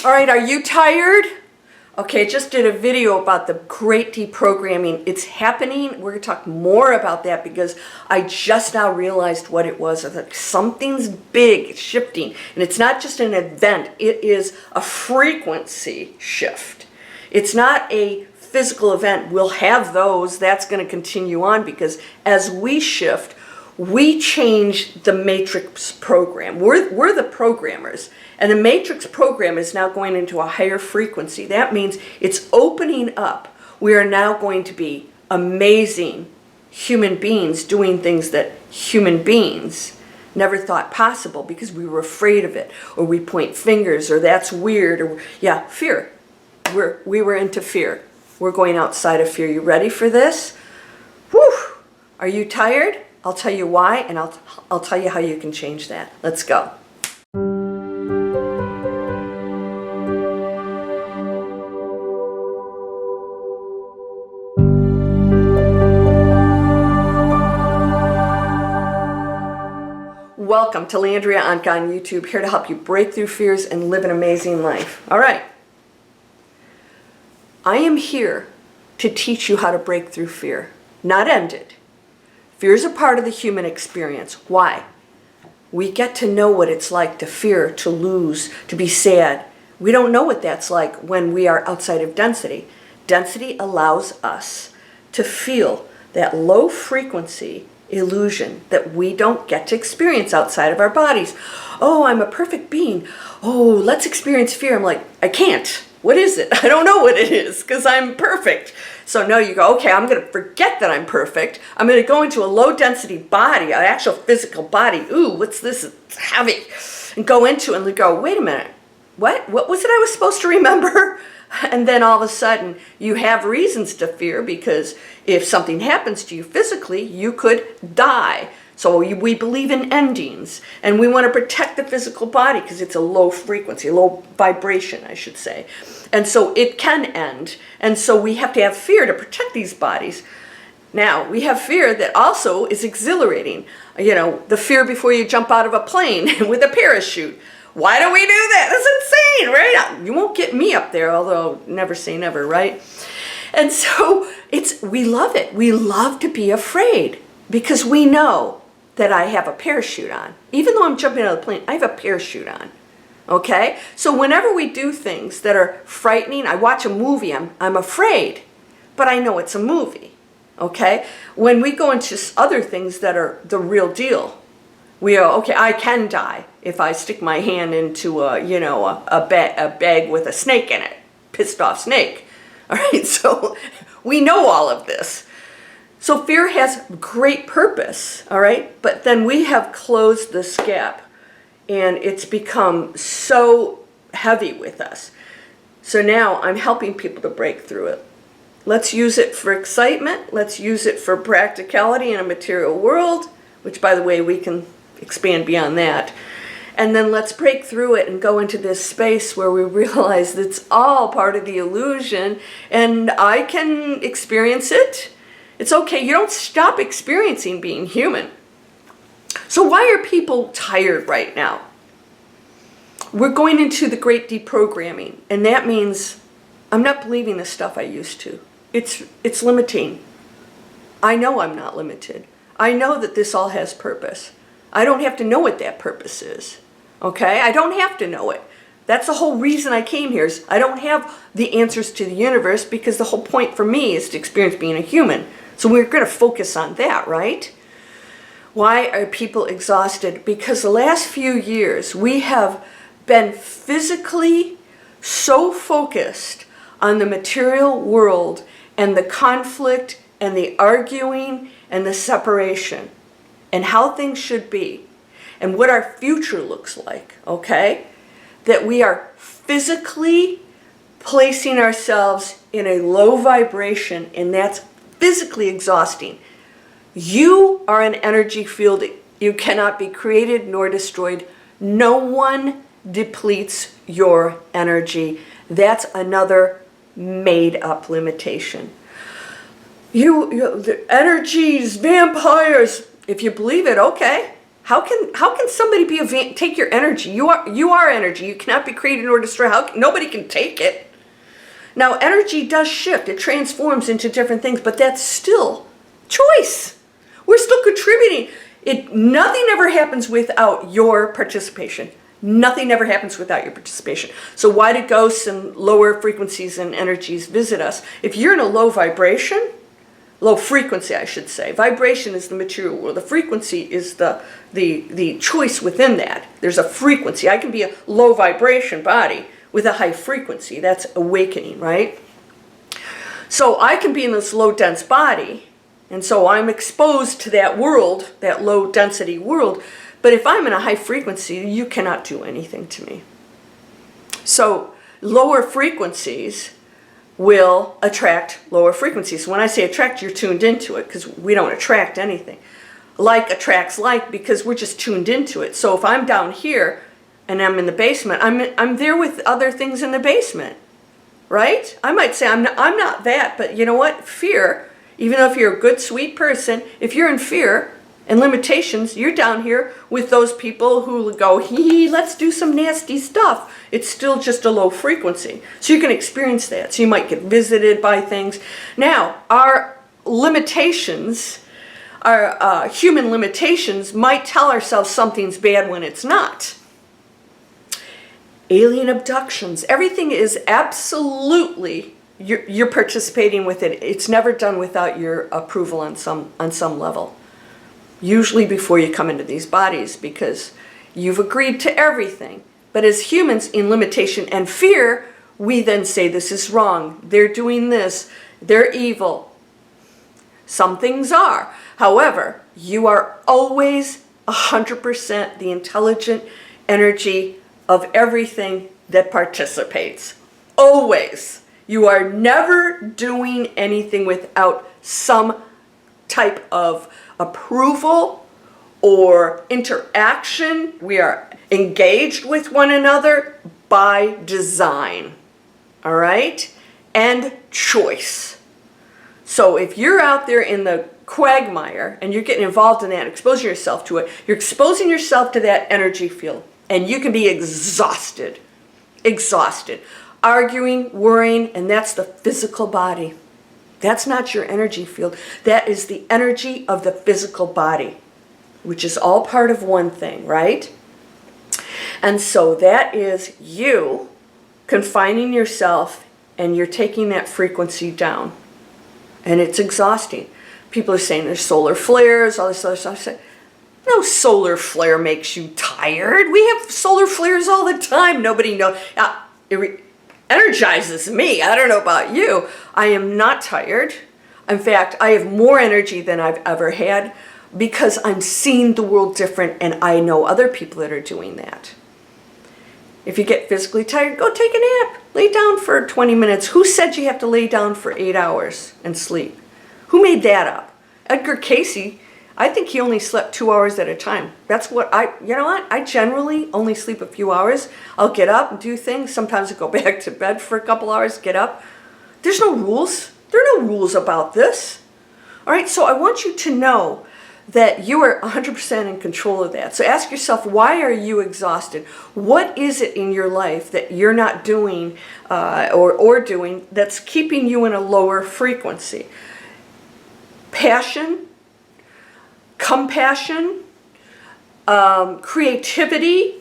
All right, are you tired? Okay, I just did a video about the great deprogramming. It's happening. We're going to talk more about that because I just now realized what it was. I thought something's big shifting. And it's not just an event. It is a frequency shift. It's not a physical event. We'll have those. That's going to continue on because as we shift, we change the matrix program. We're the programmers. And the matrix program is now going into a higher frequency. That means it's opening up. We are now going to be amazing human beings doing things that human beings never thought possible because we were afraid of it, or we point fingers, or that's weird, or yeah, fear. We were into fear. We're going outside of fear. You ready for this? Whew! Are you tired? I'll tell you why, and I'll tell you how you can change that. Let's go. Welcome to Landria, Onkka on YouTube, here to help you break through fears and live an amazing life. All right. I am here to teach you how to break through fear, not end it. Fear is a part of the human experience. Why? We get to know what it's like to fear, to lose, to be sad. We don't know what that's like when we are outside of density. Density allows us to feel that low frequency illusion that we don't get to experience outside of our bodies. Oh, I'm a perfect being. Oh, let's experience fear. I'm like, I can't. What is it? I don't know what it is because I'm perfect. So no, you go, okay, I'm going to forget that I'm perfect. I'm going to go into a low density body, an actual physical body. Ooh, what's this? It's heavy. And go into it and go, wait a minute. What was it I was supposed to remember? And then all of a sudden you have reasons to fear because if something happens to you physically, you could die. So we believe in endings, and we want to protect the physical body because it's a low frequency, a low vibration, I should say. And so it can end. And so we have to have fear to protect these bodies. Now, we have fear that also is exhilarating. You know, the fear before you jump out of a plane with a parachute. Why do we do that? That's insane, right? You won't get me up there, although never say never, right? And so we love it. We love to be afraid because we know that I have a parachute on. Even though I'm jumping out of the plane, I have a parachute on. Okay? So whenever we do things that are frightening, I watch a movie, I'm afraid, but I know it's a movie. Okay? When we go into other things that are the real deal, we are, okay, I can die if I stick my hand into a bag with a snake in it. Pissed off snake. All right? So we know all of this. So fear has great purpose, all right? But then we have closed this gap, and it's become so heavy with us. So now I'm helping people to break through it. Let's use it for excitement. Let's use it for practicality in a material world, which, by the way, we can expand beyond that. And then let's break through it and go into this space where we realize that it's all part of the illusion, and I can experience it. It's okay. You don't stop experiencing being human. So why are people tired right now? We're going into the great deprogramming, and that means I'm not believing the stuff I used to. It's limiting. I know I'm not limited. I know that this all has purpose. I don't have to know what that purpose is. Okay? I don't have to know it. That's the whole reason I came here. Is I don't have the answers to the universe because the whole point for me is to experience being a human. So we're going to focus on that, right? Why are people exhausted? Because the last few years we have been physically so focused on the material world and the conflict and the arguing and the separation and how things should be and what our future looks like, okay? That we are physically placing ourselves in a low vibration, and that's physically exhausting. You are an energy field. You cannot be created nor destroyed. No one depletes your energy. That's another made-up limitation. The energies, vampires. If you believe it, okay. How can somebody take your energy? You are energy. You cannot be created nor destroyed. Nobody can take it. Now, energy does shift. It transforms into different things, but that's still choice. We're still contributing. Nothing ever happens without your participation. Nothing ever happens without your participation. So why do ghosts and lower frequencies and energies visit us? If you're in a low vibration, low frequency, I should say. Vibration is the material world. The frequency is the choice within that. There's a frequency. I can be a low vibration body with a high frequency. That's awakening, right? So I can be in this low dense body, and so I'm exposed to that world, that low density world. But if I'm in a high frequency, you cannot do anything to me. So lower frequencies will attract lower frequencies. When I say attract, you're tuned into it, because we don't attract anything. Like attracts like, because we're just tuned into it. So if I'm down here and I'm in the basement, I'm there with other things in the basement, right? I might say I'm not that, but you know what? Fear, even though if you're a good, sweet person, if you're in fear and limitations, you're down here with those people who go, hee, let's do some nasty stuff. It's still just a low frequency. So you can experience that. So you might get visited by things. Now, our limitations, our human limitations might tell ourselves something's bad when it's not. Alien abductions, everything is absolutely, you're participating with it. It's never done without your approval on some level. Usually before you come into these bodies, because you've agreed to everything. But as humans in limitation and fear, we then say this is wrong. They're doing this. They're evil. Some things are. However, you are always 100% the intelligent energy of everything that participates. Always. You are never doing anything without some type of approval or interaction. We are engaged with one another by design, all right? And choice. So if you're out there in the quagmire and you're getting involved in that, exposing yourself to it, you're exposing yourself to that energy field, and you can be exhausted, arguing, worrying, and that's the physical body. That's not your energy field. That is the energy of the physical body, which is all part of one thing, right? And so that is you confining yourself, and you're taking that frequency down. And it's exhausting. People are saying there's solar flares, all this other stuff. I say, no solar flare makes you tired. We have solar flares all the time. Nobody knows. It energizes me. I don't know about you. I am not tired. In fact, I have more energy than I've ever had, because I'm seeing the world different, and I know other people that are doing that. If you get physically tired, go take a nap. Lay down for 20 minutes. Who said you have to lay down for 8 hours and sleep? Who made that up? Edgar Cayce, I think he only slept 2 hours at a time. That's what you know what? I generally only sleep a few hours. I'll get up and do things. Sometimes I go back to bed for a couple hours, get up. There's no rules. There are no rules about this. All right, so I want you to know that you are 100% in control of that. So ask yourself, why are you exhausted? What is it in your life that you're not doing or doing that's keeping you in a lower frequency? Passion, compassion, creativity,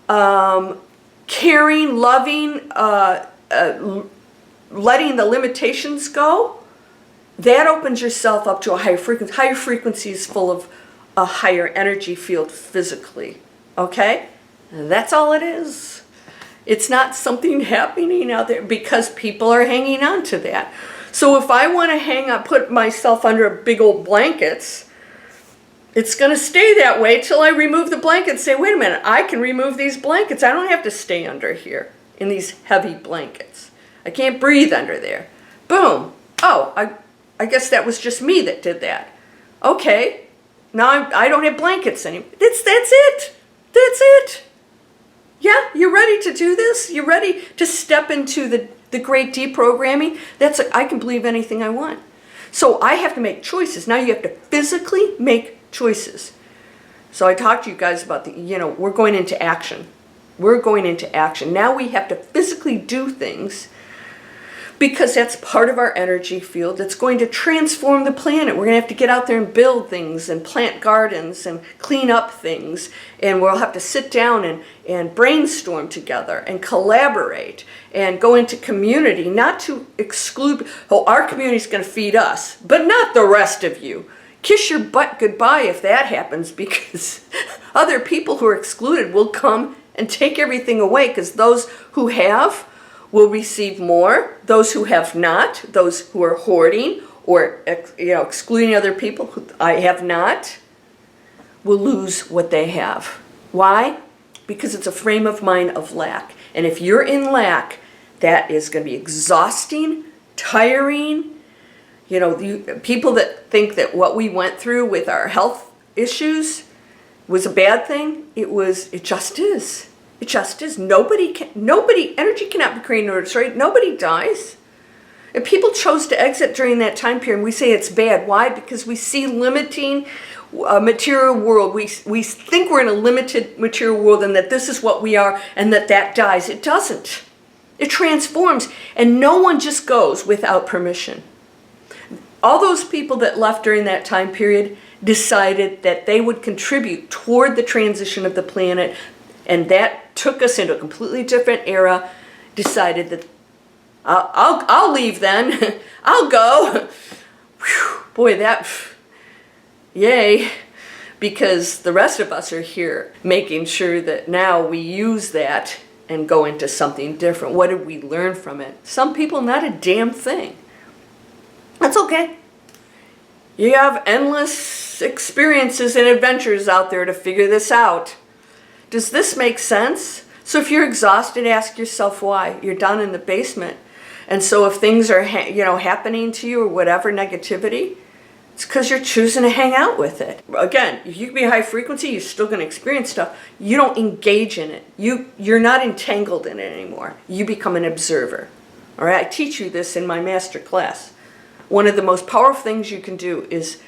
caring, loving, letting the limitations go. That opens yourself up to a higher frequency. Higher frequency is full of a higher energy field physically. Okay? That's all it is. It's not something happening out there because people are hanging on to that. So if I want to put myself under big old blankets, it's going to stay that way till I remove the blankets and say, wait a minute, I can remove these blankets. I don't have to stay under here in these heavy blankets. I can't breathe under there. Boom. Oh, I guess that was just me that did that. Okay, now I don't have blankets anymore. That's it. That's it. Yeah, you're ready to do this? You're ready to step into the great deprogramming? I can believe anything I want. So I have to make choices. Now you have to physically make choices. So I talked to you guys about we're going into action. We're going into action. Now we have to physically do things because that's part of our energy field that's going to transform the planet. We're going to have to get out there and build things and plant gardens and clean up things. And we'll have to sit down and brainstorm together and collaborate and go into community, not to exclude, our community's going to feed us, but not the rest of you. Kiss your butt goodbye if that happens, because other people who are excluded will come and take everything away, because those who have will receive more. Those who have not, those who are hoarding or excluding other people who I have not, will lose what they have. Why? Because it's a frame of mind of lack. And if you're in lack, that is going to be exhausting, tiring. People that think that what we went through with our health issues was a bad thing, it just is. It just is. Energy cannot be created or destroyed. Nobody dies. If people chose to exit during that time period, we say it's bad. Why? Because we see limiting material world. We think we're in a limited material world and that this is what we are and that dies. It doesn't. It transforms, and no one just goes without permission. All those people that left during that time period decided that they would contribute toward the transition of the planet, and that took us into a completely different era. Decided that I'll leave then. I'll go. Whew, boy, yay. Because the rest of us are here making sure that now we use that and go into something different. What did we learn from it? Some people, not a damn thing. That's okay. You have endless experiences and adventures out there to figure this out. Does this make sense? So if you're exhausted, ask yourself why. You're down in the basement. And so if things are happening to you or whatever, negativity, it's because you're choosing to hang out with it. Again, if you can be high frequency, you're still going to experience stuff. You don't engage in it. You're not entangled in it anymore. You become an observer. All right, I teach you this in my master class. One of the most powerful things you can do is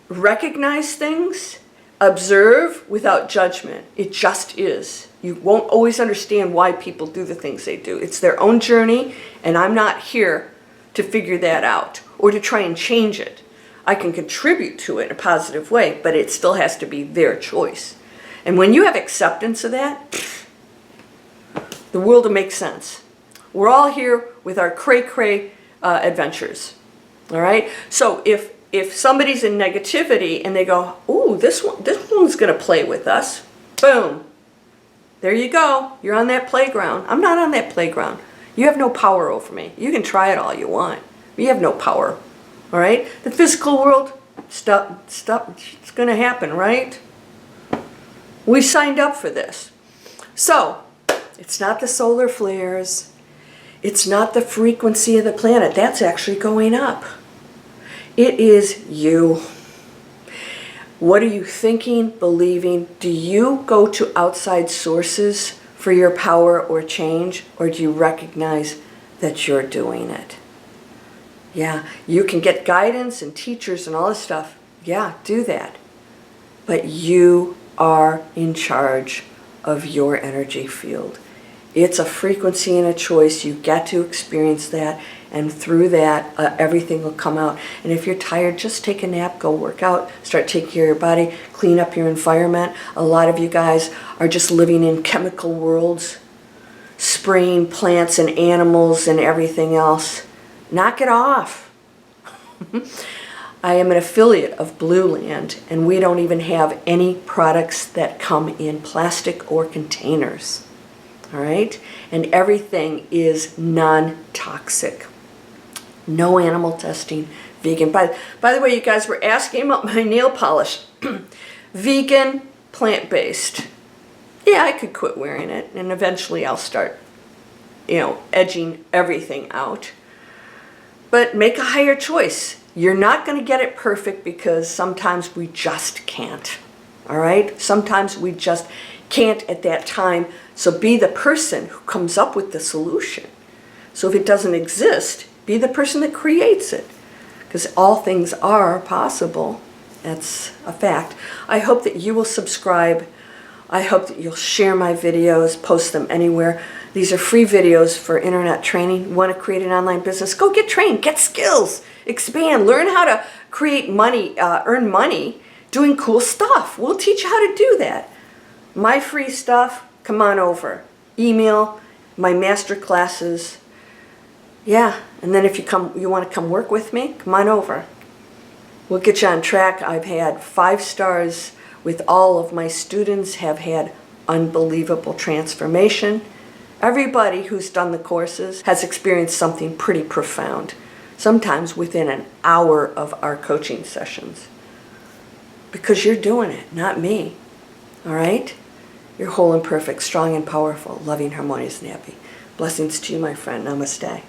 recognize things, observe without judgment. It just is. You won't always understand why people do the things they do. It's their own journey, and I'm not here to figure that out or to try and change it. I can contribute to it in a positive way, but it still has to be their choice. And when you have acceptance of that, the world will make sense. We're all here with our cray-cray adventures. All right? So if somebody's in negativity and they go, ooh, this one's going to play with us, boom. There you go. You're on that playground. I'm not on that playground. You have no power over me. You can try it all you want. You have no power. All right? The physical world, stuff, it's going to happen, right? We signed up for this. So, it's not the solar flares. It's not the frequency of the planet. That's actually going up. It is you. What are you thinking, believing? Do you go to outside sources for your power or change, or do you recognize that you're doing it? Yeah, you can get guidance and teachers and all this stuff. Yeah, do that. But you are in charge of your energy field. It's a frequency and a choice. You get to experience that, and through that, everything will come out. And if you're tired, just take a nap, go work out, start taking care of your body, clean up your environment. A lot of you guys are just living in chemical worlds, spraying plants and animals and everything else. Knock it off. I am an affiliate of Blue Land, and we don't even have any products that come in plastic or containers. All right? And everything is non-toxic. No animal testing, vegan. By the way, you guys were asking about my nail polish. Vegan, plant-based. Yeah, I could quit wearing it, and eventually I'll start, edging everything out. But make a higher choice. You're not going to get it perfect because sometimes we just can't. All right? Sometimes we just can't at that time. So be the person who comes up with the solution. So if it doesn't exist, be the person that creates it. Because all things are possible That's a fact. I hope that you will subscribe. I hope that you'll share my videos, post them anywhere. These are free videos for internet training. You want to create an online business? Go get trained, get skills, expand, learn how to create money, earn money doing cool stuff. We'll teach you how to do that. My free stuff, come on over. Email, my master classes. Yeah, and then if you want to come work with me, come on over. We'll get you on track. I've had 5 stars with all of my students, have had unbelievable transformation. Everybody who's done the courses has experienced something pretty profound, sometimes within an hour of our coaching sessions. Because you're doing it, not me. All right? You're whole and perfect, strong and powerful, loving, harmonious, and happy. Blessings to you, my friend. Namaste.